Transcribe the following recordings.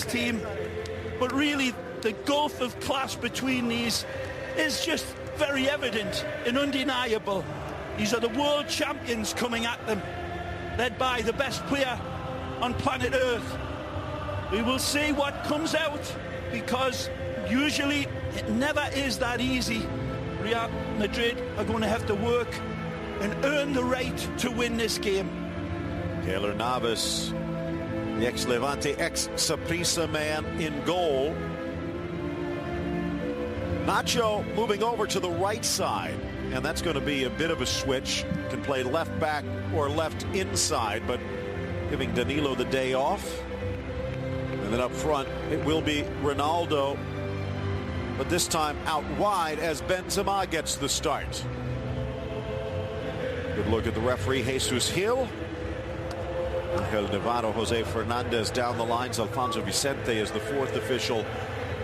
this team. But really, the gulf of class between these is just very evident and undeniable. These are the world champions coming at them, led by the best player on planet Earth. We will see what comes out, because usually it never is that easy. Real Madrid are going to have to work and earn the right to win this game. Keylor Navas, the ex-Levante, ex-Saprissa man in goal. Nacho moving over to the right side, and that's going to be a bit of a switch. Can play left back or left inside, but giving Danilo the day off. And then up front, it will be Ronaldo, but this time out wide as Benzema gets the start. Good look at the referee, Jesus Gil. Angel Navarro, Jose Fernandez down the lines. Alfonso Vicente is the fourth official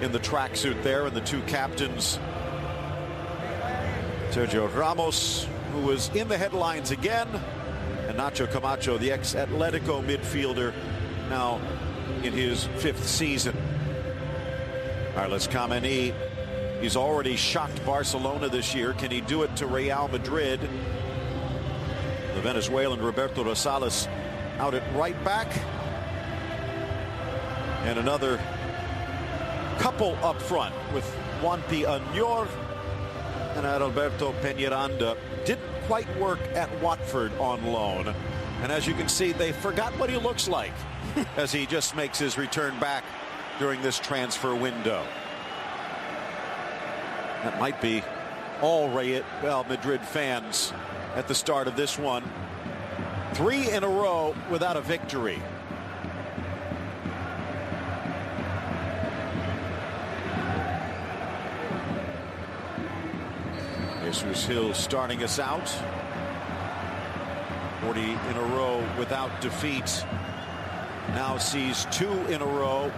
in the tracksuit there, and the two captains. Sergio Ramos, who was in the headlines again, and Nacho Camacho, the ex-Atletico midfielder, now in his fifth season. Carlos Kameni, he's already shocked Barcelona this year. Can he do it to Real Madrid? The Venezuelan Roberto Rosales out at right back. And another couple up front with Juanpi Añor and Adalberto Peñaranda. Didn't quite work at Watford on loan. And as you can see, they forgot what he looks like as he just makes his return back during this transfer window. That might be all Real Madrid fans at the start of this one. 3 in a row without a victory. Jesus Gil starting us out. 40 in a row without defeat. Now sees 2 in a row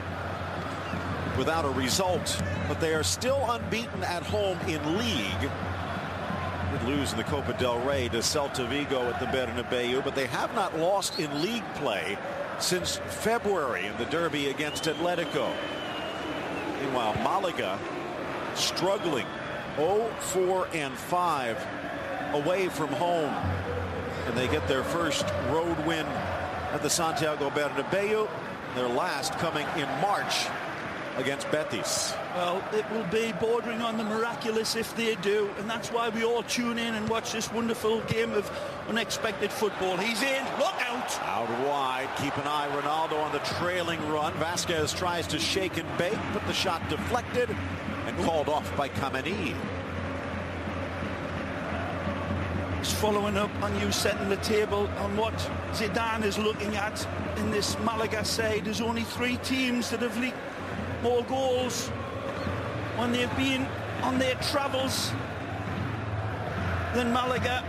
without a result, but they are still unbeaten at home in league. Did lose in the Copa del Rey to Celta Vigo at the Bernabeu, but they have not lost in league play since February in the derby against Atletico. Meanwhile, Malaga struggling, 0-4-5 away from home, and they get their first road win at the Santiago Bernabeu, their last coming in March against Betis. Well, it will be bordering on the miraculous if they do, and that's why we all tune in and watch this wonderful game of unexpected football. He's in, look out! Out wide, keep an eye, Ronaldo on the trailing run. Vasquez tries to shake and bake, but the shot deflected and called off by Kameni. He's following up on you setting the table on what Zidane is looking at in this Malaga side. There's only 3 teams that have leaked more goals when they've been on their travels than Malaga.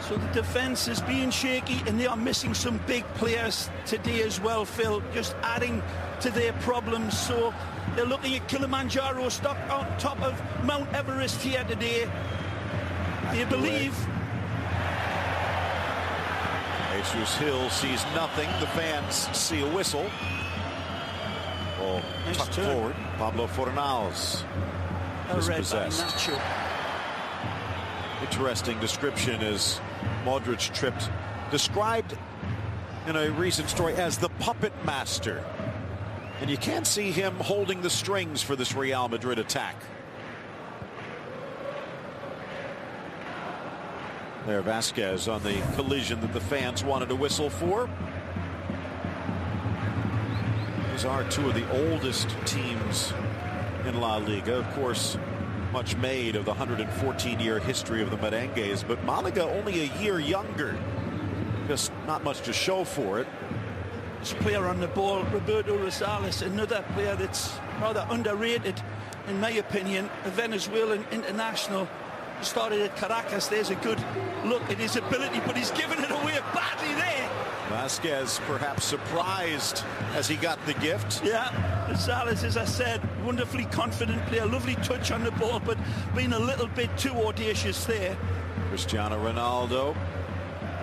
So the defense is being shaky, and they are missing some big players today as well, Phil, just adding to their problems. So they're looking at Kilimanjaro stuck on top of Mount Everest here today. They believe. Jesus Gil sees nothing. The fans see a whistle. Oh, nice tucked forward. Pablo Fornals dispossessed. Interesting description as Modric tripped. Described in a recent story as the puppet master. And you can't see him holding the strings for this Real Madrid attack. There, Vasquez on the collision that the fans wanted to whistle for. These are 2 of the oldest teams in La Liga. Of course, much made of the 114-year history of the Merengues, but Malaga only a year younger. Just not much to show for it. This player on the ball, Roberto Rosales, another player that's rather underrated, in my opinion, a Venezuelan international. Started at Caracas. There's a good look at his ability, but he's given it away badly there. Vasquez perhaps surprised as he got the gift. Yeah, Rosales, as I said, wonderfully confident player, lovely touch on the ball, but being a little bit too audacious there. Cristiano Ronaldo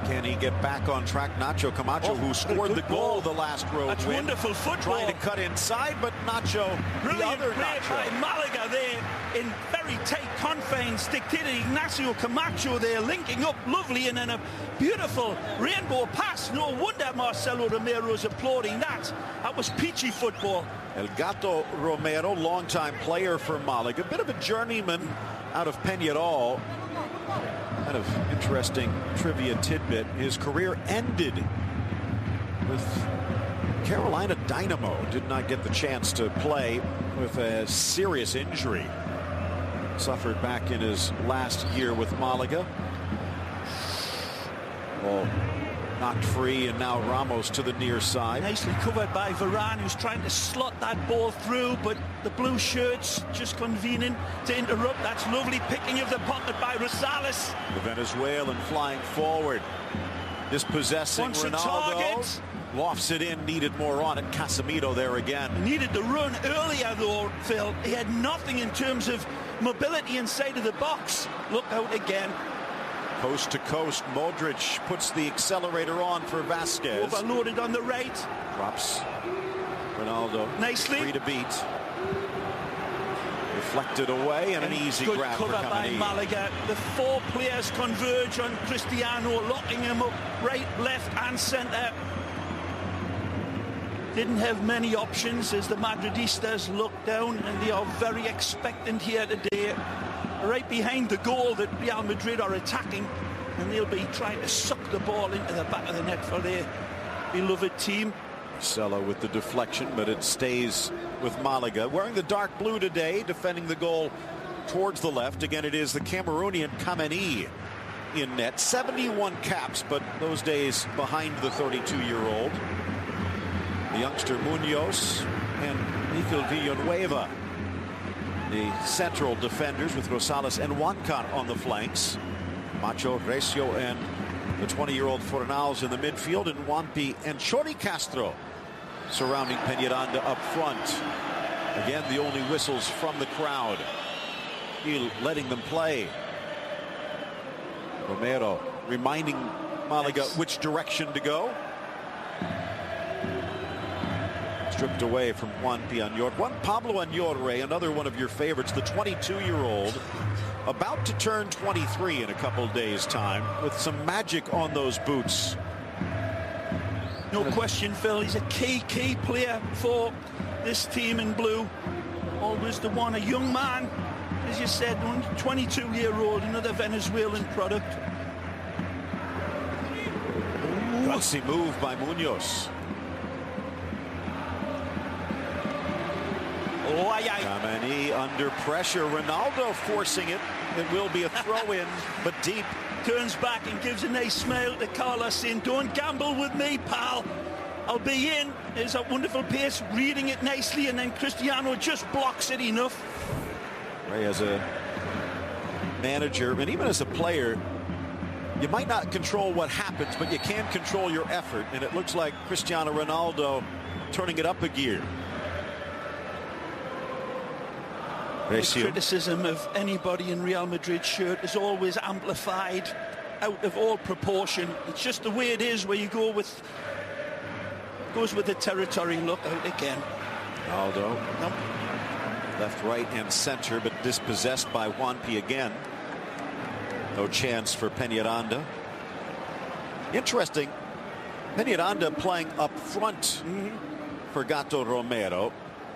Can he get back on track? Nacho Camacho, who scored the goal the last road That's win. Wonderful football. Trying to cut inside, but Nacho, Brilliant the other play Nacho. by Malaga there in very tight confines. Dictated Ignacio Camacho there, linking up lovely, and then a beautiful rainbow pass. No wonder Marcelo Romero's applauding that. That was peachy football. El Gato Romero, longtime player for Malaga, a bit of a journeyman out of Peñarol. Kind of interesting trivia tidbit. His career ended with Carolina Dynamo. Did not get the chance to play with a serious injury. Suffered back in his last year with Malaga. Ball knocked free, and now Ramos to the near side. Nicely covered by Varane, who's trying to slot that ball through, but the blue shirts just convening to interrupt. That's lovely picking of the pocket by Rosales. The Venezuelan flying forward, dispossessing Wants a Ronaldo. target. Lofts it in, needed more on it. Casemiro there again. Needed to run earlier though, Phil. He had nothing in terms of mobility inside of the box. Look out again. Coast to coast, Modric puts the accelerator on for Vasquez. Overloaded on the right. Drops Ronaldo. Nicely. Free to beat. Reflected away, and an easy good grab for cover by Kameni. Malaga. The four players converge on Cristiano, locking him up right, left and centre. Didn't have many options as the Madridistas look down, and they are very expectant here today. Right behind the goal that Real Madrid are attacking, and they'll be trying to suck the ball into the back of the net for their beloved team. Marcelo with the deflection, but it stays with Malaga. Wearing the dark blue today, defending the goal towards the left. Again, it is the Cameroonian Kameni in net. 71 caps, but those days behind the 32-year-old. The youngster Munoz and Mikel Villanueva, the central defenders, with Rosales and Juancan on the flanks. Macho, Recio, and the 20-year-old Fornals in the midfield, and Wampi and Chori Castro surrounding Peñaranda up front. Again, the only whistles from the crowd. He letting them play. Romero reminding Malaga which direction to go. Stripped away from Juan Pablo Añorre, another one of your favorites, the 22-year-old, about to turn 23 in a couple days' time, with some magic on those boots. No question, Phil. He's a key player for this team in blue. Always the one, a young man, as you said, 22-year-old, another Venezuelan product. Gutsy move by Munoz. Kameni under pressure. Ronaldo forcing it. It will be a throw-in, but deep. Turns back and gives a nice smile to Carlos, saying, "Don't gamble with me, pal. I'll be in." There's a wonderful pace, reading it nicely, and then Cristiano just blocks it enough. Ray, as a manager, and even as a player, you might not control what happens, but you can control your effort. And it looks like Cristiano Ronaldo turning it up a gear. The criticism of anybody in Real Madrid shirt is always amplified out of all proportion. It's just the way it is, where you go with the territory. Look out again. Ronaldo. Nope. Left, right, and center, but dispossessed by Juanpi again. No chance for Peñaranda. Interesting. Peñaranda playing up front for Gato Romero,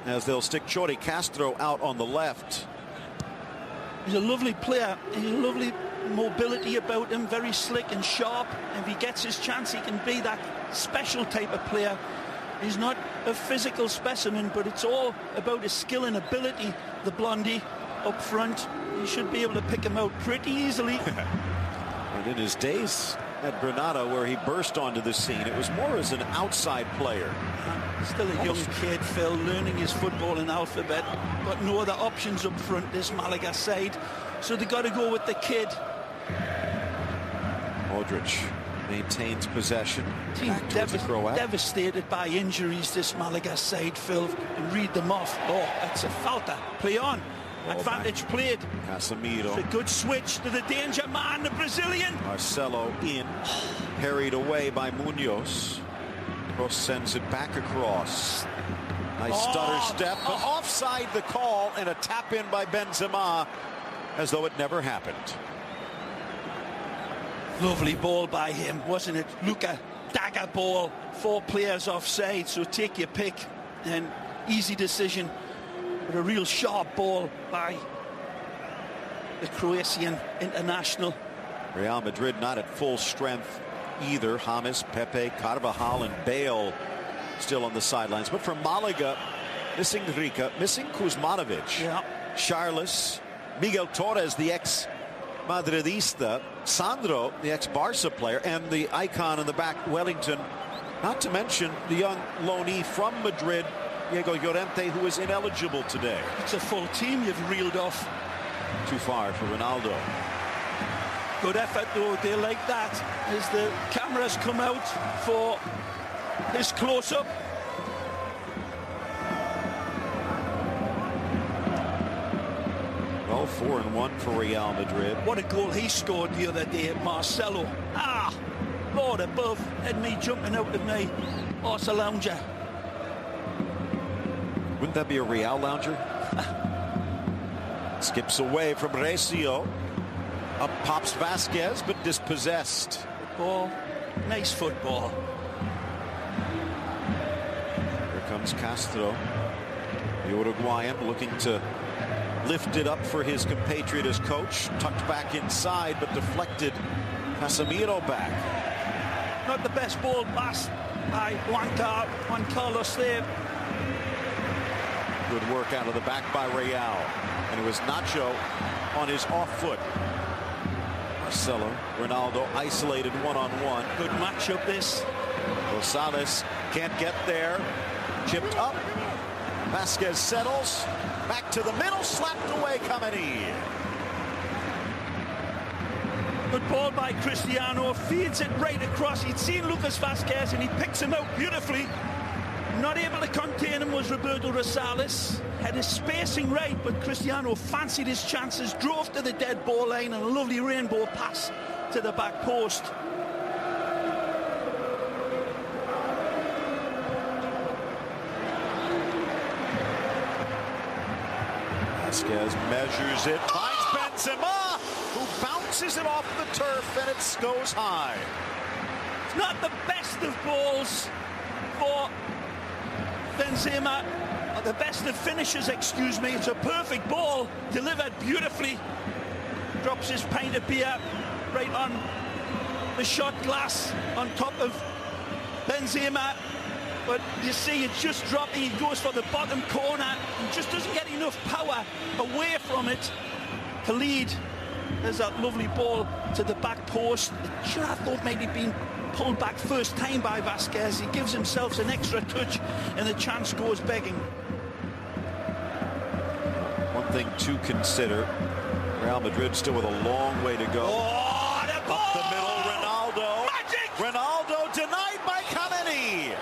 as they'll stick Chori Castro out on the left. He's a lovely player. He's a lovely mobility about him, very slick and sharp. If he gets his chance, he can be that special type of player. He's not a physical specimen, but it's all about his skill and ability. The blondie up front, you should be able to pick him out pretty easily. And in his days at Granada, where he burst onto the scene, it was more as an outside player. Still a young kid, Phil, learning his footballing alphabet. Got no other options up front, this Malaga side. So they got to go with the kid. Modric maintains possession. Team devastated by injuries, this Malaga side, Phil. And read them off. Oh, that's a falta. Play on. Advantage played. Casemiro. It's a good switch to the danger man, the Brazilian. Marcelo in, parried away by Munoz. Cross sends it back across. Nice stutter step, but offside the call, and a tap in by Benzema, as though it never happened. Lovely ball by him, wasn't it? Luka, dagger ball, 4 players offside, so take your pick. And easy decision, but a real sharp ball by the Croatian international. Real Madrid not at full strength either. James, Pepe, Carvajal, and Bale still on the sidelines. But for Malaga, missing Rica, missing Kuzmanovic, Charles, Miguel Torres, the ex-Madridista, Sandro, the ex-Barca player, and the icon in the back, Wellington. Not to mention the young loanee from Madrid, Diego Llorente, who is ineligible today. It's a full team you've reeled off. Too far for Ronaldo. Good effort, though. They like that as the cameras come out for his close-up. Well, 4-1 for Real Madrid. What a goal he scored the other day at Marcelo. Lord above, had me jumping out of my Barca lounger. Wouldn't that be a Real lounger? Skips away from Recio. Up pops Vasquez, but dispossessed. Ball, nice football. Here comes Castro, the Uruguayan, looking to lift it up for his compatriot as coach. Tucked back inside, but deflected. Casemiro back. Not the best ball pass by Juan Carlos there. Good work out of the back by Real. And it was Nacho on his off foot. Marcelo, Ronaldo isolated one-on-one. Good matchup this. Rosales can't get there. Chipped up. Vasquez settles. Back to the middle. Slapped away Kameni. Good ball by Cristiano. Feeds it right across. He'd seen Lucas Vasquez and he picks him out beautifully. Not able to contain him was Roberto Rosales. Had his spacing right, but Cristiano fancied his chances, drove to the dead ball line, and a lovely rainbow pass to the back post. Vasquez measures it, finds Benzema, who bounces it off the turf, and it goes high. It's not the best of balls for Benzema, or the best of finishes, excuse me. It's a perfect ball, delivered beautifully. Drops his pint of beer right on the shot glass on top of Benzema. But you see, it's just dropping. He goes for the bottom corner. He just doesn't get enough power away from it to lead. There's that lovely ball to the back post. Sure, I thought maybe been pulled back first time by Vasquez. He gives himself an extra touch and the chance goes begging. One thing to consider, Real Madrid still with a long way to go. Oh, the ball! Up the middle, Ronaldo. Magic! Ronaldo denied by Kameni.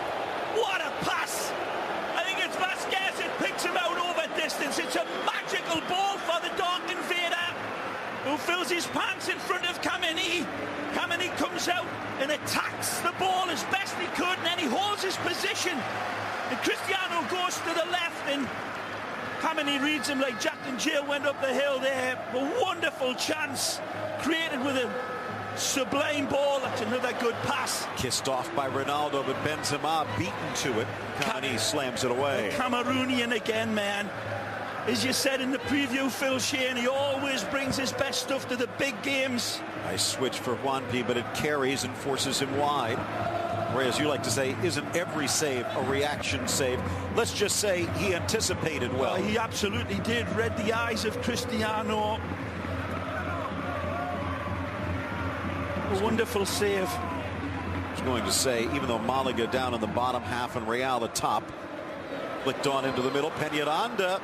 What a pass! I think it's Vasquez that picks him out over distance. It's a magical ball for the Dark Invader, who fills his pants in front of Kameni. Kameni comes out and attacks the ball as best he could, and then he holds his position. And Cristiano goes to the left, and Kameni reads him like Jack and Jill went up the hill there. A wonderful chance created with a sublime ball. That's another good pass. Kissed off by Ronaldo, but Benzema beaten to it. Kameni slams it away. Cameroonian again, man. As you said in the preview, Phil Shane, he always brings his best stuff to the big games. Nice switch for Juanpi, but it carries and forces him wide. Or as you like to say, isn't every save a reaction save? Let's just say he anticipated well. He absolutely did. Read the eyes of Cristiano. A wonderful save. I was going to say, even though Malaga down in the bottom half and Real at top, flicked on into the middle. Peñaranda,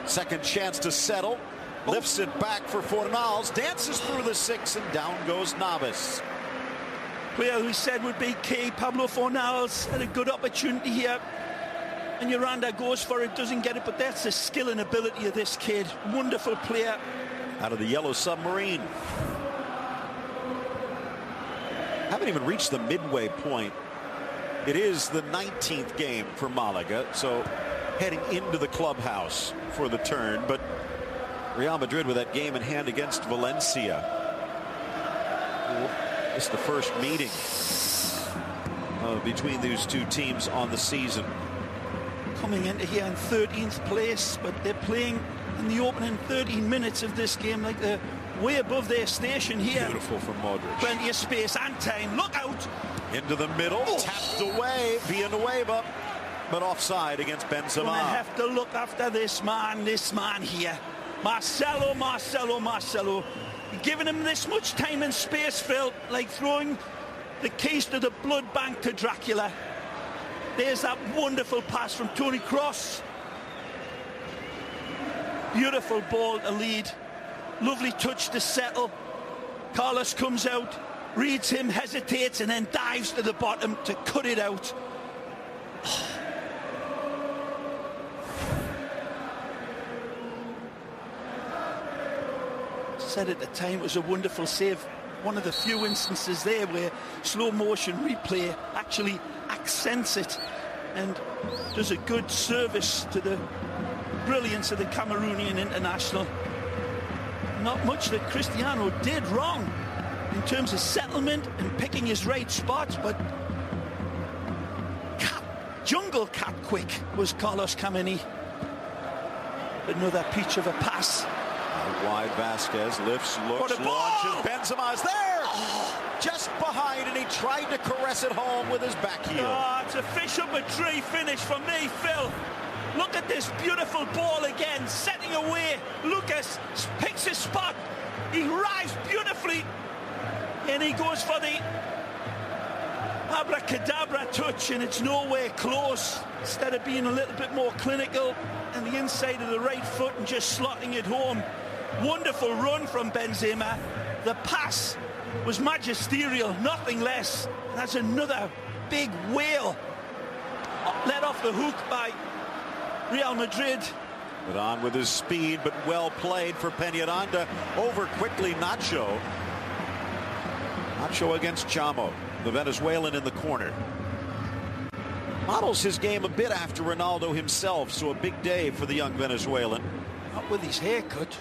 second chance to settle. Lifts it back for Fornals, dances through the 6, and down goes Navas. Player who said would be key, Pablo Fornals, had a good opportunity here. And Miranda goes for it, doesn't get it, but that's the skill and ability of this kid. Wonderful player. Out of the Yellow Submarine. Haven't even reached the midway point. It is the 19th game for Malaga, so heading into the clubhouse for the turn. But Real Madrid with that game in hand against Valencia. It's the first meeting between these two teams on the season. Coming into here in 13th place, but they're playing in the opening 13 minutes of this game like they're way above their station here. Beautiful from Modric. Plenty of space and time. Look out! Into the middle, tapped away, Villanueva, but offside against Benzema. Gonna have to look after this man here. Marcelo. Giving him this much time and space, Phil, like throwing the keys to the blood bank to Dracula. There's that wonderful pass from Toni Kroos. Beautiful ball to lead. Lovely touch to settle. Carlos comes out, reads him, hesitates, and then dives to the bottom to cut it out. Said at the time it was a wonderful save. One of the few instances there where slow motion replay actually accents it and does a good service to the brilliance of the Cameroonian international. Not much that Cristiano did wrong in terms of settlement and picking his right spots, but jungle cat quick was Carlos Kameni. Another peach of a pass. Wide Vasquez lifts, looks, launches. Benzema is there! Just behind, and he tried to caress it home with his back heel. It's a fish up a tree finish for me, Phil. Look at this beautiful ball again, setting away. Lucas picks his spot. He arrives beautifully, and he goes for the abracadabra touch, and it's nowhere close. Instead of being a little bit more clinical and the inside of the right foot and just slotting it home. Wonderful run from Benzema. The pass was magisterial, nothing less. That's another big whale let off the hook by Real Madrid. But on with his speed, but well played for Peñaranda. Over quickly, Nacho. Nacho against Chamo, the Venezuelan in the corner. Models his game a bit after Ronaldo himself, so a big day for the young Venezuelan. Not with his haircut.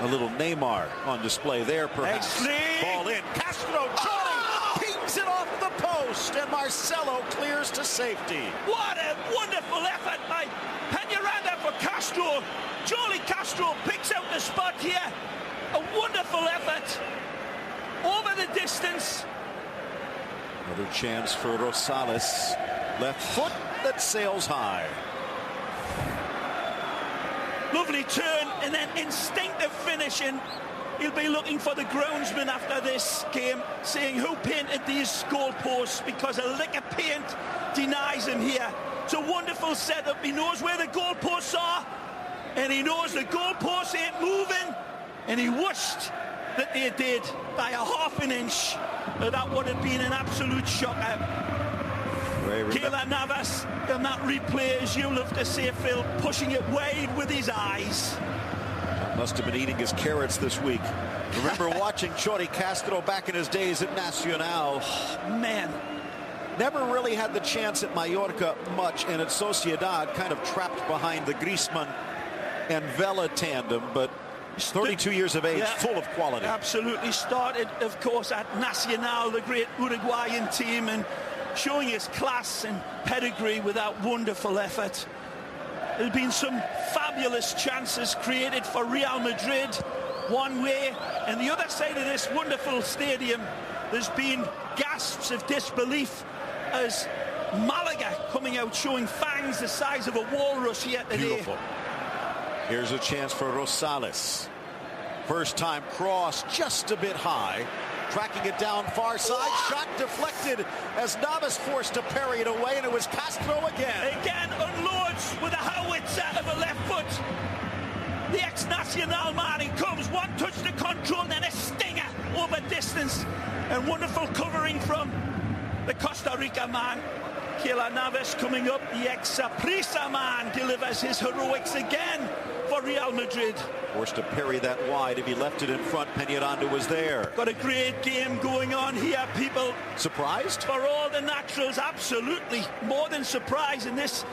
A little Neymar on display there, perhaps. Ball in. Castro, Jordi, pings it off the post, and Marcelo clears to safety. What a wonderful effort by Peñaranda for Castro. Jordi Castro picks out the spot here. A wonderful effort. Over the distance. Another chance for Rosales. Left foot that sails high. Lovely turn and then instinctive finish, and he'll be looking for the groundsman after this game, saying who painted these goalposts, because a lick of paint denies him here. It's a wonderful setup. He knows where the goalposts are, and he knows the goalposts ain't moving, and he wished that they did by a half an inch. That would have been an absolute shocker. Keylor Navas on that replay, as you love to say, Phil, pushing it wide with his eyes. Must have been eating his carrots this week. Remember watching Jordi Castro back in his days at Nacional. Man. Never really had the chance at Mallorca much, and at Sociedad kind of trapped behind the Griezmann and Vela tandem, but 32 years of age, full of quality. Absolutely. Started, of course, at Nacional, the great Uruguayan team, and showing his class and pedigree with that wonderful effort. There's been some fabulous chances created for Real Madrid one way, and the other side of this wonderful stadium there's been gasps of disbelief as Malaga coming out showing fangs the size of a walrus here today. Beautiful. Here's a chance for Rosales. First time cross, just a bit high. Tracking it down far side. Shot deflected as Navas forced to parry it away, and it was Castro again. Again unloads with a howitzer of a left foot. The ex-Nacional man, he comes, one touch to control, then a stinger over distance. And wonderful covering from the Costa Rica man. Keylor Navas coming up. The ex-Saprissa man delivers his heroics again for Real Madrid. Forced to parry that wide. If he left it in front, Peñaranda was there. Got a great game going on here, people. Surprised? For all the naturals, absolutely. More than surprised in this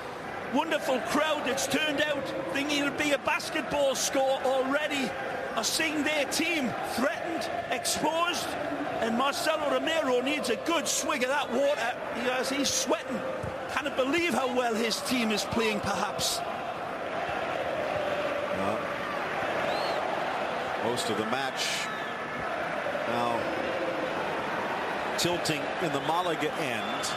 wonderful crowd that's turned out thinking it'll be a basketball score already. Are seeing their team threatened, exposed, and Marcelo Romero needs a good swig of that water because he's sweating. Can't believe how well his team is playing, perhaps. Most of the match now tilting in the Malaga end.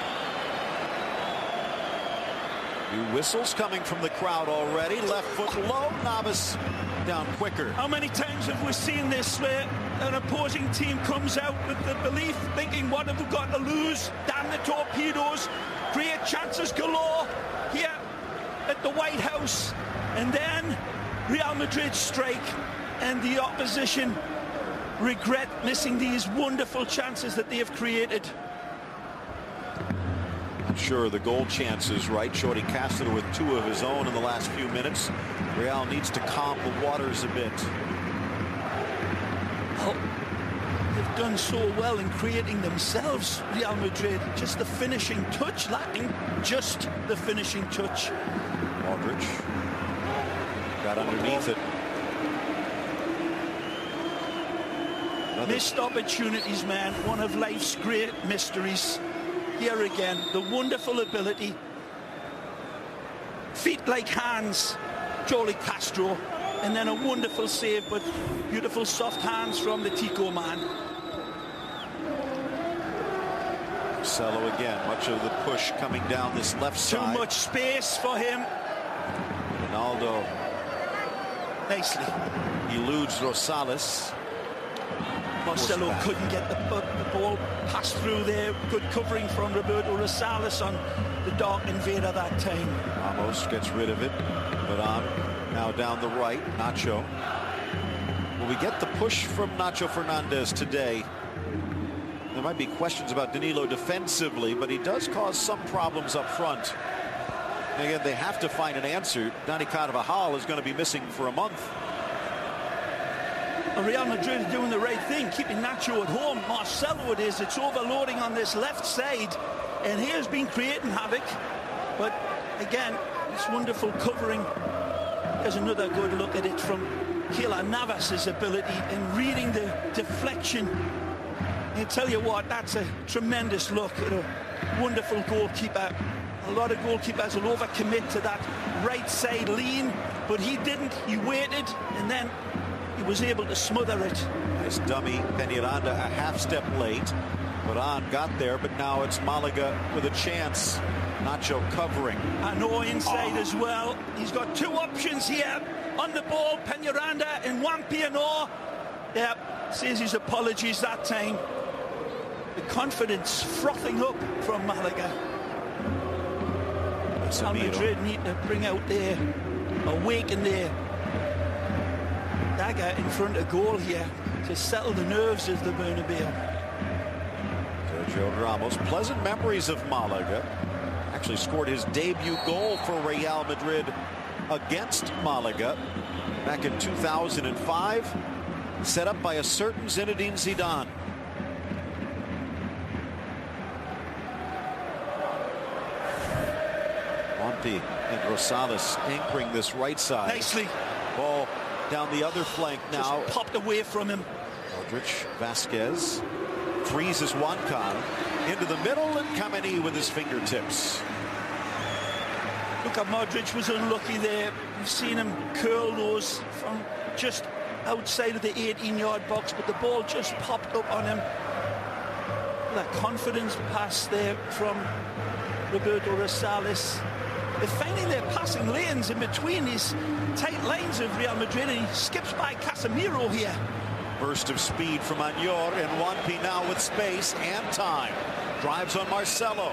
New whistles coming from the crowd already. Left foot low. Navas down quicker. How many times have we seen this where an opposing team comes out with the belief, thinking, what have we got to lose? Damn the torpedoes. Create chances galore here at the White House. And then Real Madrid strike and the opposition regret missing these wonderful chances that they have created. Not sure the goal chances, right? Shorty Castro with 2 of his own in the last few minutes. Real needs to calm the waters a bit. Oh, they've done so well in creating themselves, Real Madrid. Just the finishing touch lacking. Just the finishing touch. Modric got underneath it. Missed opportunities, man. One of life's great mysteries. Here again, the wonderful ability. Feet like hands, Jolie Castro. And then a wonderful save, but beautiful soft hands from the Tico man. Marcelo again, much of the push coming down this left side. Too much space for him. Ronaldo Nicely. eludes Rosales. Marcelo couldn't get the ball passed through there. Good covering from Roberto Rosales on the dark invader that time. Ramos gets rid of it. Varane now down the right. Nacho. Will we get the push from Nacho Fernandez today? There might be questions about Danilo defensively, but he does cause some problems up front. And again, they have to find an answer. Dani Carvajal is going to be missing for a month. Real Madrid is doing the right thing, keeping Nacho at home. Marcelo it is. It's overloading on this left side, and he has been creating havoc. But again, this wonderful covering. There's another good look at it from Keylor Navas' ability in reading the deflection. And I tell you what, that's a tremendous look at a wonderful goalkeeper. A lot of goalkeepers will overcommit to that right side lean, but he didn't. He waited, and then he was able to smother it. Nice dummy. Peñaranda a half step late. Varane got there, but now it's Malaga with a chance. Nacho covering. Ano inside as well. He's got 2 options here on the ball. Peñaranda and Juan Piano. Yeah, says his apologies that time. The confidence frothing up from Malaga. Real Madrid need to bring out their awaken their dagger in front of goal here to settle the nerves of the Bernabeu. Sergio Ramos, pleasant memories of Malaga. Actually scored his debut goal for Real Madrid against Malaga back in 2005, set up by a certain Zinedine Zidane. Monti and Rosales anchoring this right side. Nicely. Ball down the other flank now. Just popped away from him. Modric, Vasquez freezes Juancan into the middle, and Kameni with his fingertips. Look at Modric was unlucky there. We've seen him curl those from just outside of the 18-yard box, but the ball just popped up on him. That confidence pass there from Roberto Rosales. They're finding their passing lanes in between these tight lines of Real Madrid, and he skips by Casemiro here. Burst of speed from Añor, and Juanpi now with space and time. Drives on Marcelo.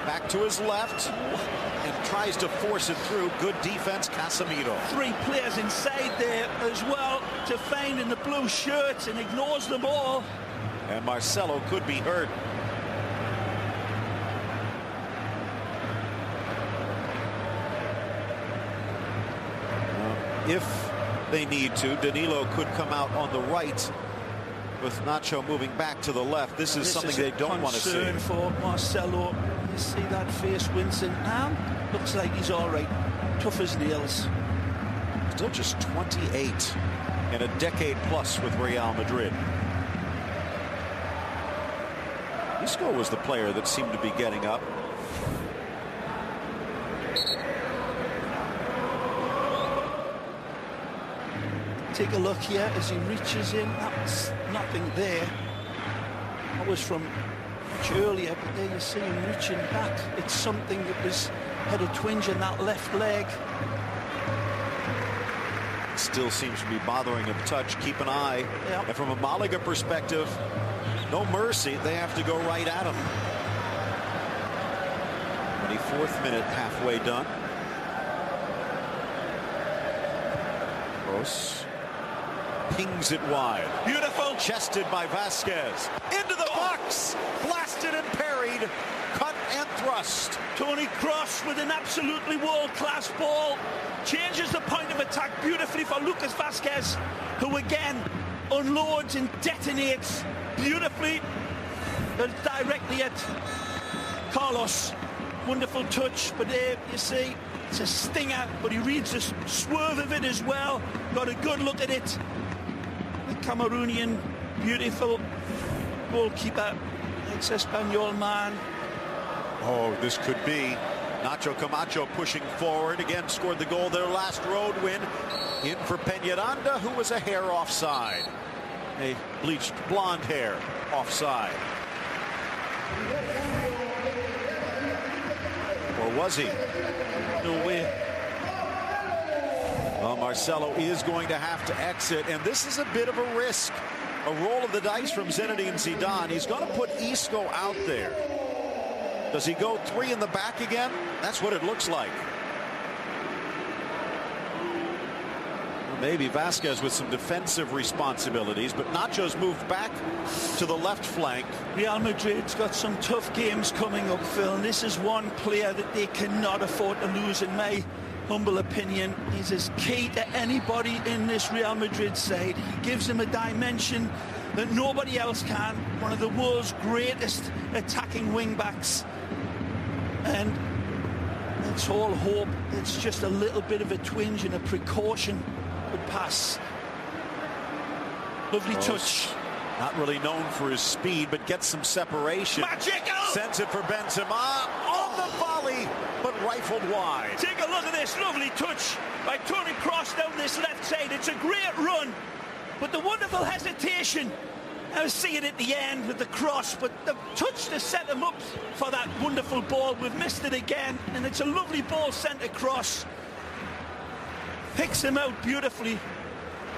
Back to his left and tries to force it through. Good defense, Casemiro. 3 players inside there as well to find in the blue shirts, and ignores them all. And Marcelo could be hurt. if they need to. Danilo could come out on the right with Nacho moving back to the left. This is something they don't want to see. Concern for Marcelo. You see that face wincing now? Looks like he's all right. Tough as nails. Still just 28 in a decade plus with Real Madrid. Isco was the player that seemed to be getting up. Take a look here as he reaches in. That's nothing there. That was from much earlier, but there you see him reaching back. It's something that had a twinge in that left leg. Still seems to be bothering him. Touch. Keep an eye. Yep. And from a Malaga perspective, no mercy. They have to go right at him. 24th minute, halfway done. Gross pings it wide. Beautiful. Chested by Vasquez. Into the box. Blasted and parried. Cut and thrust. Toni Kroos with an absolutely world-class ball. Changes the point of attack beautifully for Lucas Vasquez, who again unloads and detonates beautifully, but directly at Carlos. Wonderful touch, but there you see it's a stinger, but he reads the swerve of it as well. Got a good look at it. The Cameroonian, beautiful goalkeeper, ex-Espanyol man. Oh, this could be. Nacho Camacho pushing forward. Again, scored the goal, their last road win. In for Peñaranda, who was a hair offside. A bleached blonde hair offside. Or was he? No way. Well, Marcelo is going to have to exit, and this is a bit of a risk. A roll of the dice from Zinedine Zidane. He's going to put Isco out there. Does he go three in the back again? That's what it looks like. Well, maybe Vasquez with some defensive responsibilities, but Nacho's moved back to the left flank. Real Madrid's got some tough games coming up, Phil, and this is one player that they cannot afford to lose, in my humble opinion. He's as key to anybody in this Real Madrid side. He gives them a dimension that nobody else can. One of the world's greatest attacking wing-backs. And it's all hope. It's just a little bit of a twinge and a precaution would pass. Lovely touch. Not really known for his speed, but gets some separation. Magical! Sends it for Benzema on the volley, but rifled wide. Take a look at this lovely touch by Toni Kroos down this left side. It's a great run, but the wonderful hesitation. I was seeing it at the end with the cross, but the touch to set him up for that wonderful ball. We've missed it again, and it's a lovely ball sent across. Picks him out beautifully,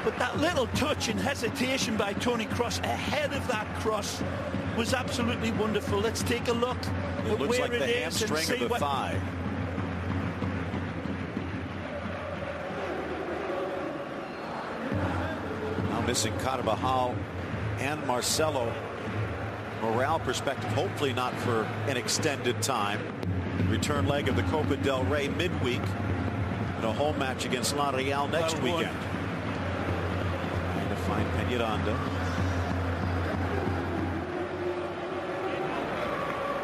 but that little touch and hesitation by Toni Kroos ahead of that cross was absolutely wonderful. Let's take a look at looks where like it the is and hamstring see of the what. thigh. Now missing Carvajal and Marcelo. Morale perspective, hopefully not for an extended time. Return leg of the Copa del Rey midweek and a home match against La Real next weekend. Trying to find Peñaranda.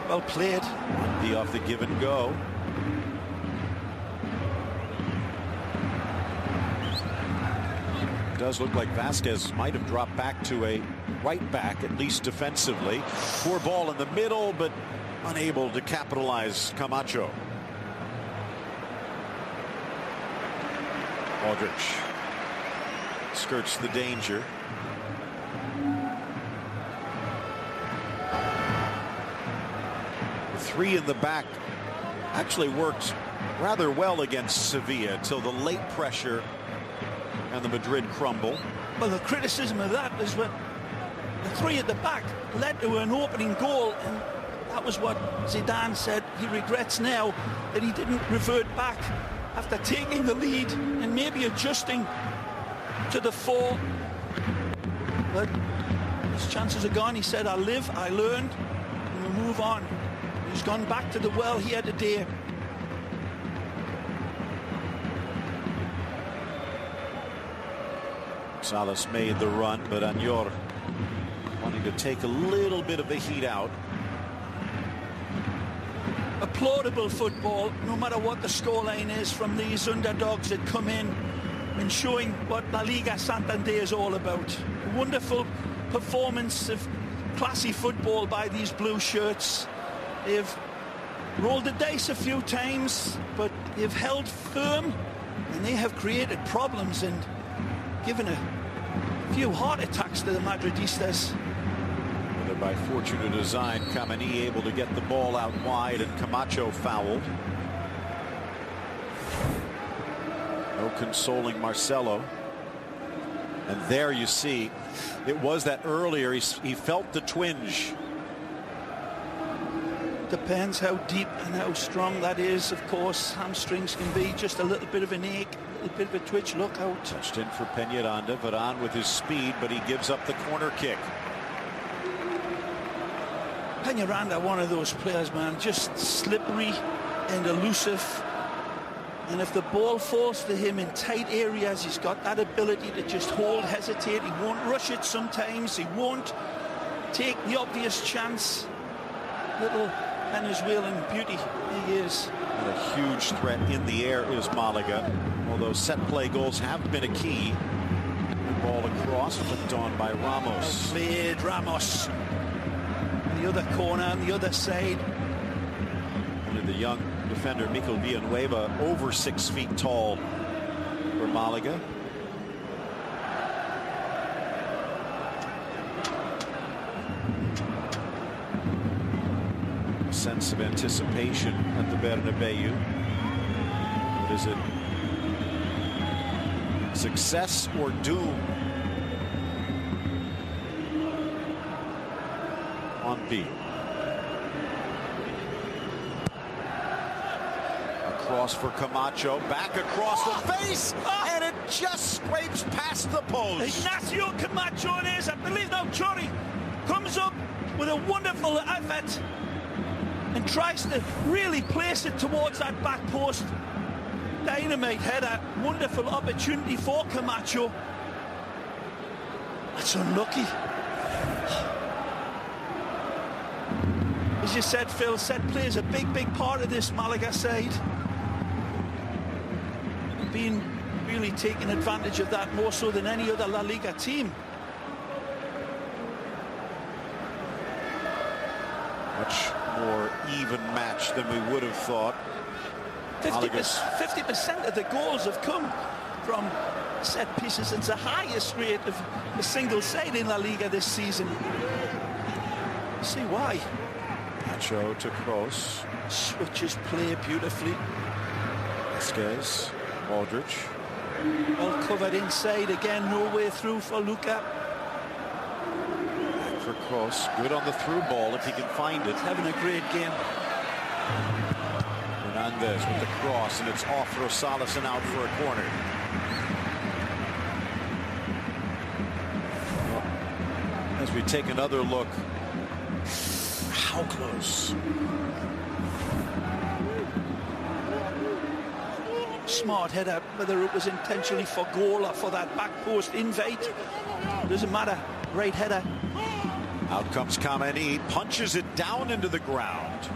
Well played. Be off the give and go. It does look like Vasquez might have dropped back to a right back, at least defensively. Poor ball in the middle, but unable to capitalize Camacho. Aldrich skirts the danger. The three in the back actually worked rather well against Sevilla till the late pressure and the Madrid crumble. Well, the criticism of that is when the three at the back led to an opening goal, and that was what Zidane said he regrets now, that he didn't revert back after taking the lead and maybe adjusting to the four. But his chances are gone. He said, I live, I learned, and we'll move on. He's gone back to the well here today. Salas made the run, but Añor wanting to take a little bit of the heat out. Applaudable football, no matter what the scoreline is, from these underdogs that come in and showing what La Liga Santander is all about. A wonderful performance of classy football by these blue shirts. They've rolled the dice a few times, but they've held firm, and they have created problems and given a few heart attacks to the Madridistas. Whether by fortune or design, Kameni able to get the ball out wide, and Camacho fouled. No consoling Marcelo. And there you see, it was that earlier he felt the twinge. Depends how deep and how strong that is, of course. Hamstrings can be just a little bit of an ache, a little bit of a twitch. Look out. Touched in for Peñaranda. Varane with his speed, but he gives up the corner kick. Peñaranda, one of those players, man, just slippery and elusive. And if the ball falls to him in tight areas, he's got that ability to just hold, hesitate. He won't rush it sometimes. He won't take the obvious chance. Little Venezuelan beauty he is. And a huge threat in the air is Malaga, although set play goals have been a key. The ball across, flipped on by Ramos. Played Ramos. The other corner on the other side. And the young defender Mikel Villanueva, over 6 feet tall for Malaga. Sense of anticipation at the Bernabeu. But is it success or doom on B? Across for Camacho, back across the face, and it just scrapes past the post. Ignacio Camacho it is. I believe now Chori comes up with a wonderful effort and tries to really place it towards that back post. Dynamite header, wonderful opportunity for Camacho. That's unlucky. As you said, Phil, set play is a big part of this Malaga side. Being really taking advantage of that more so than any other La Liga team. Much more even match than we would have thought. 50% of the goals have come from set pieces. It's the highest rate of a single side in La Liga this season. See why. Nacho to Kroos. Switches play beautifully. Vasquez, Aldrich. Well covered inside again, no way through for Luca. For Kroos, good on the through ball if he can find it. Having a great game. Hernandez with the cross, and it's off Rosales and out for a corner. Well, as we take another look, how close? Smart header, whether it was intentionally for goal or for that back post invite, doesn't matter. Great header. Out comes Kameni, punches it down into the ground.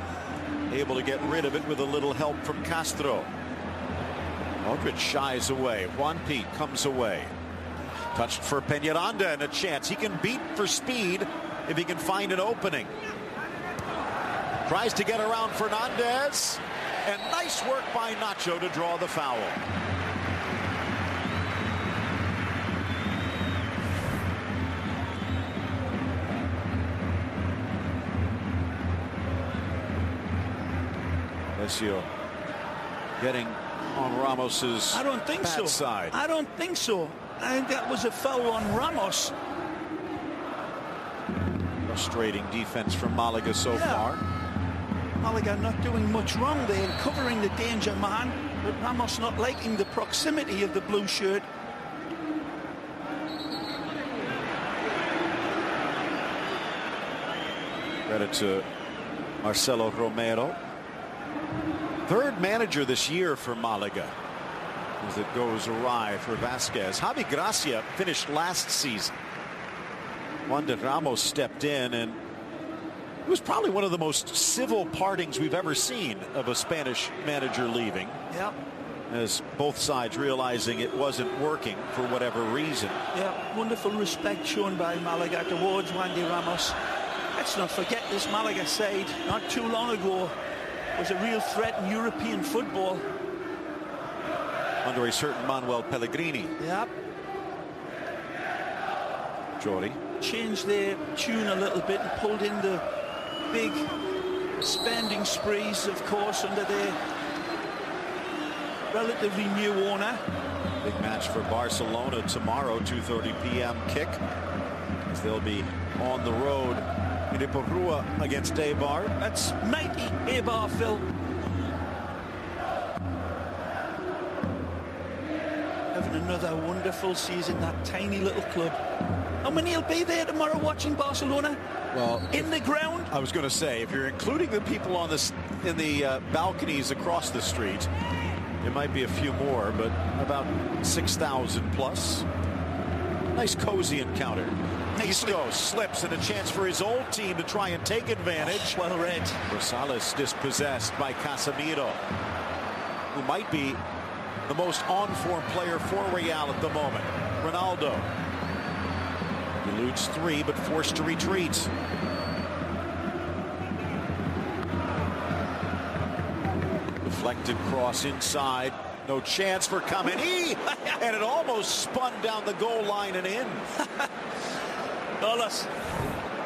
Able to get rid of it with a little help from Castro. Aldrich shies away. Juan Pete comes away. Touched for Peñaranda, and a chance. He can beat for speed if he can find an opening. Tries to get around Fernandez. And nice work by Nacho to draw the foul. Alessio getting on Ramos's bad side. I don't think so. I think that was a foul on Ramos. Frustrating defense from Malaga so far. Malaga not doing much wrong there, covering the danger man, but Ramos not liking the proximity of the blue shirt. Credit to Marcelo Romero. Third manager this year for Malaga. as it goes awry for Vasquez. Javi Gracia finished last season. Juan de Ramos stepped in, and it was probably one of the most civil partings we've ever seen of a Spanish manager leaving. Yep. As both sides realizing it wasn't working for whatever reason. Yeah, wonderful respect shown by Malaga towards Juan de Ramos. Let's not forget this Malaga side not too long ago was a real threat in European football. Under a certain Manuel Pellegrini. Yep. Jordi. Changed their tune a little bit and pulled in the big spending sprees, of course, under their relatively new owner. Big match for Barcelona tomorrow, 2:30 p.m. kick, as they'll be on the road in Iporrua against Eibar. That's mighty Eibar, Phil. Having another wonderful season, that tiny little club. And when he'll be there tomorrow watching Barcelona, well, in the ground. I was going to say, if you're including the people on this in the balconies across the street, it might be a few more, but about 6,000 plus. Nice cozy encounter. Isco slips, and a chance for his old team to try and take advantage. Well read. Rosales dispossessed by Casemiro, who might be the most on-form player for Real at the moment. Ronaldo eludes three, but forced to retreat. Deflected cross inside. No chance for Kameni. And it almost spun down the goal line and in. Dollars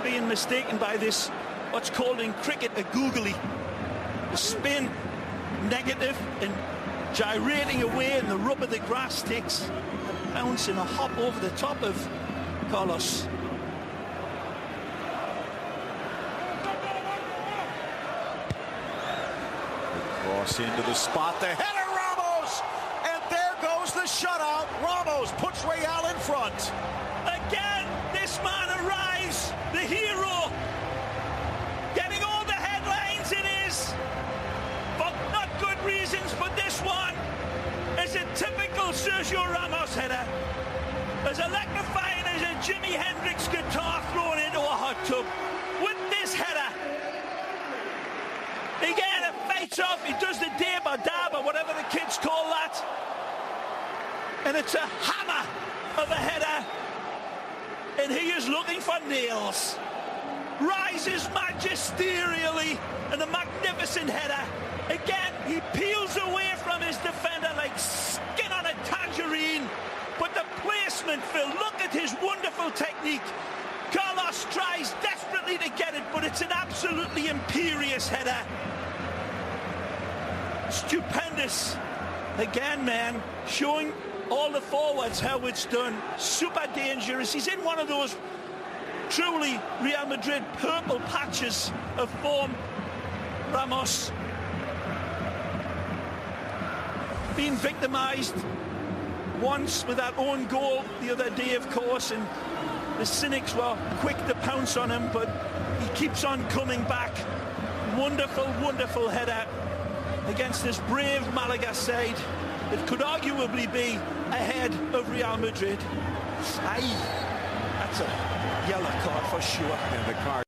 being mistaken by this, what's called in cricket a googly. The spin negative and gyrating away, and the rub of the grass takes a bounce and a hop over the top of Carlos. Cross into the spot. The header, Ramos! And there goes the shutout. Ramos puts Real in front. Again, this man arrives, the hero. Getting all the headlines it is. For not good reasons, but this one is a typical Sergio Ramos header. As electrifying as a Jimi Hendrix guitar thrown into a hot tub. With this header, again, it fights off. He does the dab or dab or whatever the kids call that. And it's a hammer of a header. And he is looking for nails. Rises magisterially in a magnificent header. Again, he peels away from his defender like skin on a tangerine. But the placement, Phil, look at his wonderful technique. Carlos tries desperately to get it, but it's an absolutely imperious header. Stupendous. Again, man, showing all the forwards how it's done. Super dangerous. He's in one of those truly Real Madrid purple patches of form. Ramos. Being victimised once with that own goal the other day, of course, and the cynics were quick to pounce on him, but he keeps on coming back. Wonderful, wonderful header against this brave Malaga side that could arguably be ahead of Real Madrid. Aye, that's a yellow card for sure. And the card.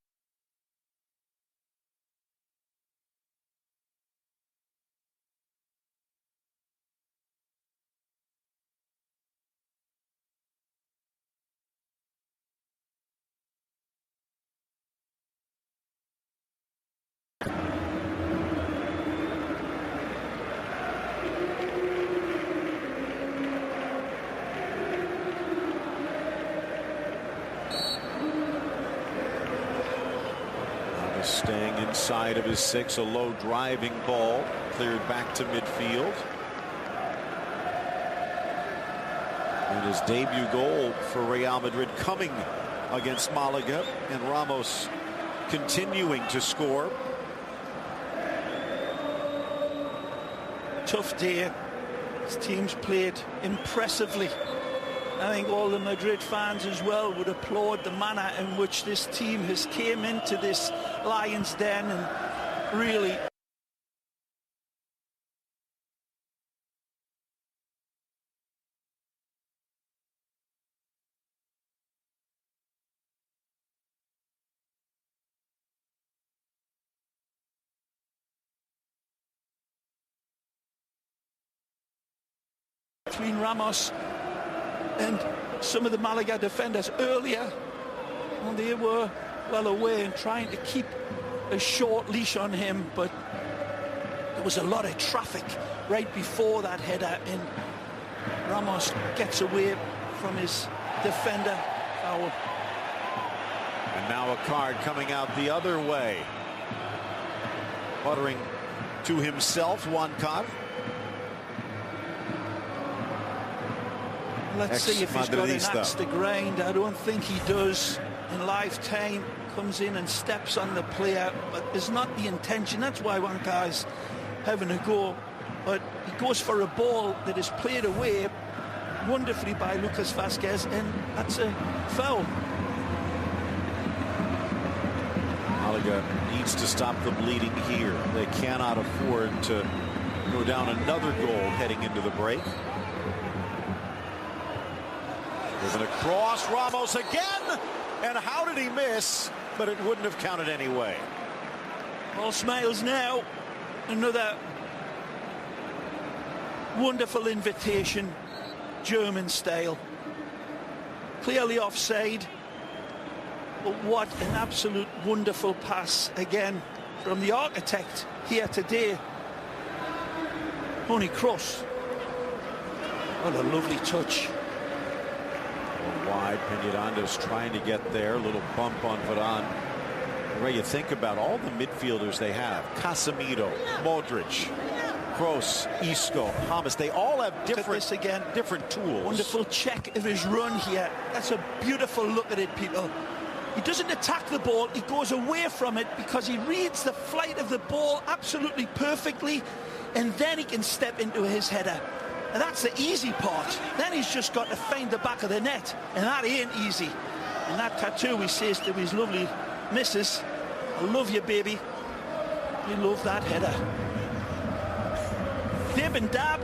Staying inside of his six, a low driving ball cleared back to midfield. And his debut goal for Real Madrid coming against Malaga, and Ramos continuing to score. Tough day. His team's played impressively. I think all the Madrid fans as well would applaud the manner in which this team has came into this Lions Den and really between Ramos and some of the Malaga defenders earlier, and they were well aware and trying to keep a short leash on him, but there was a lot of traffic right before that header, and Ramos gets away from his defender. Foul. And now a card coming out the other way. Muttering to himself, Juan Card. Let's see if he's got an axe to grind. I don't think he does. In live time, comes in and steps on the player, but it's not the intention. That's why one guy's having a go. But he goes for a ball that is played away wonderfully by Lucas Vazquez, and that's a foul. Malaga needs to stop the bleeding here. They cannot afford to go down another goal heading into the break. They're going to cross Ramos again. And how did he miss? But it wouldn't have counted anyway. All smiles now. Another wonderful invitation, German style. Clearly offside. But what an absolute wonderful pass again from the architect here today. Toni Kroos. What a lovely touch. Wide, Peñaranda's trying to get there. A little bump on Varane. The way you think about all the midfielders they have, Casemiro, Modric, Kroos, Isco, Hamas, they all have different tools. Wonderful check of his run here. That's a beautiful look at it, people. He doesn't attack the ball, he goes away from it because he reads the flight of the ball absolutely perfectly, and then he can step into his header. And that's the easy part. Then he's just got to find the back of the net, and that ain't easy. And that tattoo he says to his lovely missus, I love you, baby. You love that header. Dib and dab.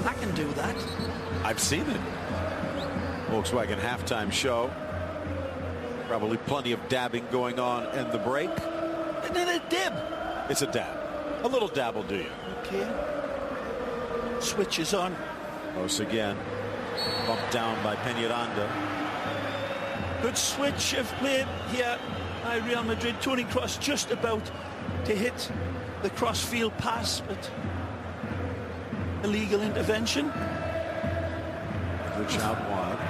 I can do that. I've seen it. Volkswagen halftime show. Probably plenty of dabbing going on in the break. And then a dib. It's a dab. A little dab will do you. Okay. Switch is on. Close again. Bumped down by Peñaranda. Good switch of play here by Real Madrid. Toni Kroos just about to hit the cross-field pass, but illegal intervention. Rich out wide.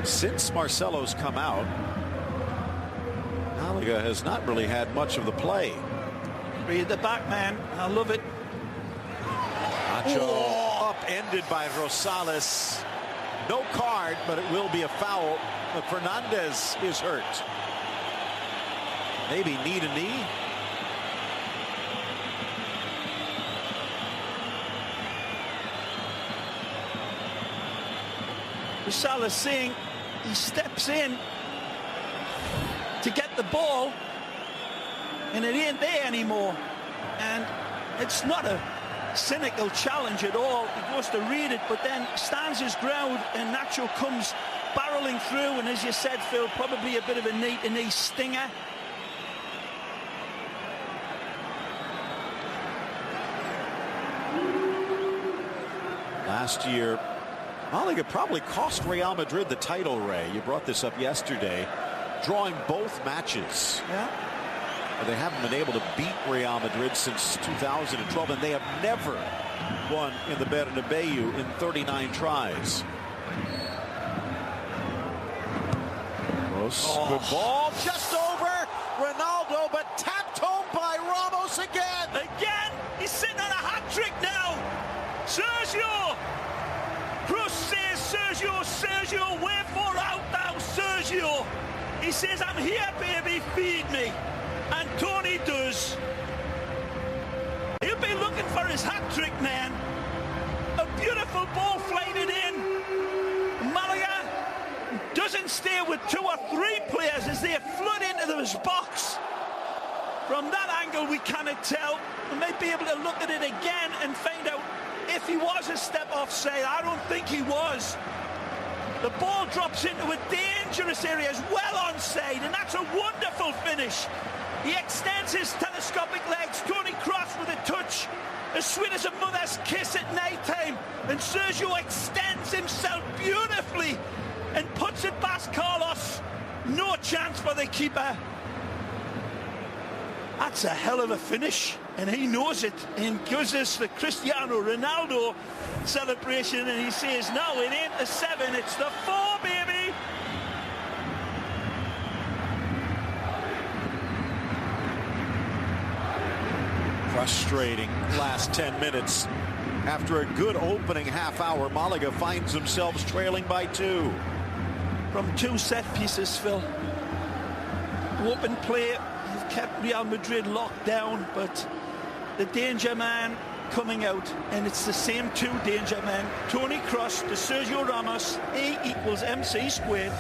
Since Marcelo's come out, Malaga has not really had much of the play. Read the back, man. I love it. Nacho upended by Rosales. No card, but it will be a foul. But Fernandez is hurt. Maybe knee to knee. Rosales saying he steps in to get the ball, and it ain't there anymore. And it's not a cynical challenge at all. He goes to read it, but then stands his ground, and Nacho comes barreling through, and as you said, Phil, probably a bit of a knee-to-knee stinger. Last year, Malaga probably cost Real Madrid the title, Ray. You brought this up yesterday. Drawing both matches. Yeah. They haven't been able to beat Real Madrid since 2012, and they have never won in the Bernabeu in 39 tries. Good ball, just over Ronaldo, but tapped home by Ramos again. Again, he's sitting on a hat trick now. Sergio. Kroos says, Sergio, wherefore out thou, Sergio? He says, I'm here, baby, feed me. And Tony does. He'll be looking for his hat trick, man. A beautiful ball flighted in. Malaga doesn't stay with 2 or 3 players as they flood into this box. From that angle, we cannot tell. We might be able to look at it again and find out if he was a step offside. I don't think he was. The ball drops into a dangerous area, as well onside, and that's a wonderful finish. He extends his telescopic legs. Toni Kroos with a touch as sweet as a mother's kiss at night time. And Sergio extends himself beautifully and puts it past Carlos. No chance for the keeper. That's a hell of a finish, and he knows it, and gives us the Cristiano Ronaldo celebration, and he says, no, it ain't the 7, it's the 4, baby. Frustrating last 10 minutes. After a good opening half hour, Malaga finds themselves trailing by 2. From 2 set pieces, Phil. Open play have kept Real Madrid locked down, but the danger man coming out, and it's the same 2 danger men. Toni Kroos to Sergio Ramos. A equals MC squared.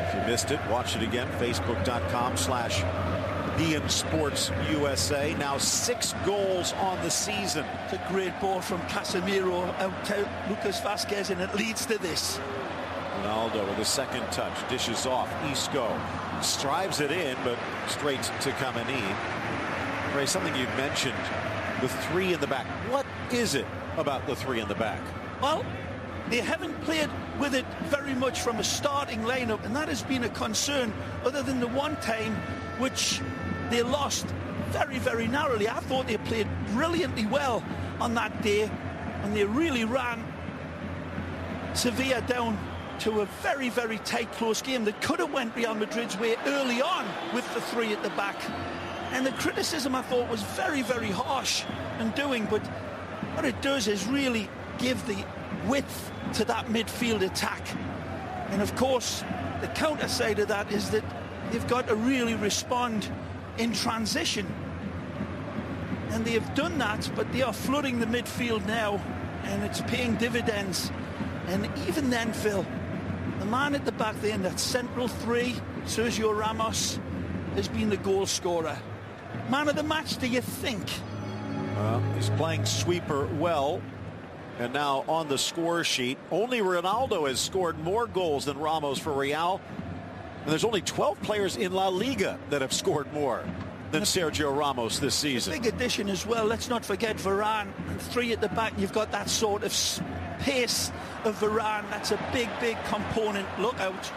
If you missed it, watch it again. Facebook.com/BeInSportsUSA. Now 6 goals on the season. It's a great ball from Casemiro out to Lucas Vazquez, and it leads to this. Ronaldo with a second touch, dishes off. Isco strives it in, but straight to Kameni. Ray, something you've mentioned, the 3 in the back. What is it about the 3 in the back? Well, they haven't played with it very much from a starting lineup, and that has been a concern, other than the one time which they lost very, very narrowly. I thought they played brilliantly well on that day, and they really ran Sevilla down to a very, very tight, close game that could have went Real Madrid's way early on with the 3 at the back. And the criticism, I thought, was very, very harsh in doing, but what it does is really give the width to that midfield attack. And of course, the counter side of that is that they've got to really respond in transition. And they have done that, but they are flooding the midfield now, and it's paying dividends. And even then, Phil, the man at the back there in that central 3, Sergio Ramos, has been the goal scorer. Man of the match, do you think? He's playing sweeper well. And now on the score sheet, only Ronaldo has scored more goals than Ramos for Real. And there's only 12 players in La Liga that have scored more than Sergio Ramos this season. Big addition as well. Let's not forget Varane. And 3 at the back, you've got that sort of pace of Varane. That's a big, big component. Look out.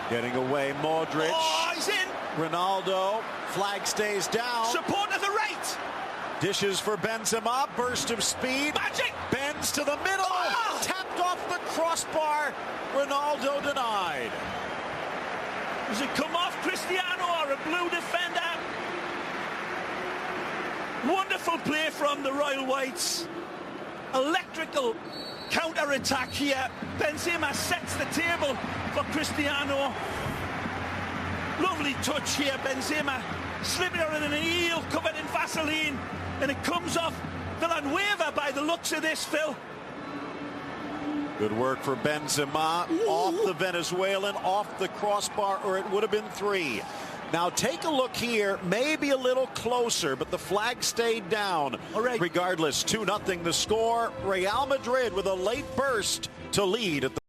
Getting away, Modric. Oh, he's in. Ronaldo. Flag stays down. Support to the right. Dishes for Benzema. Burst of speed. Magic. Bends to the middle. Oh. Tapped off the crossbar. Ronaldo denied. Does it come off Cristiano or a blue defender? Wonderful play from the Royal Whites. Electrical counter-attack here. Benzema sets the table for Cristiano. Lovely touch here, Benzema. Slipping out in an eel covered in Vaseline. And it comes off Villanueva by the looks of this, Phil. Good work for Benzema. Ooh. Off the Venezuelan, off the crossbar, or it would have been 3. Now take a look here, maybe a little closer, but the flag stayed down. All right. Regardless, 2-0 the score. Real Madrid with a late burst to lead at the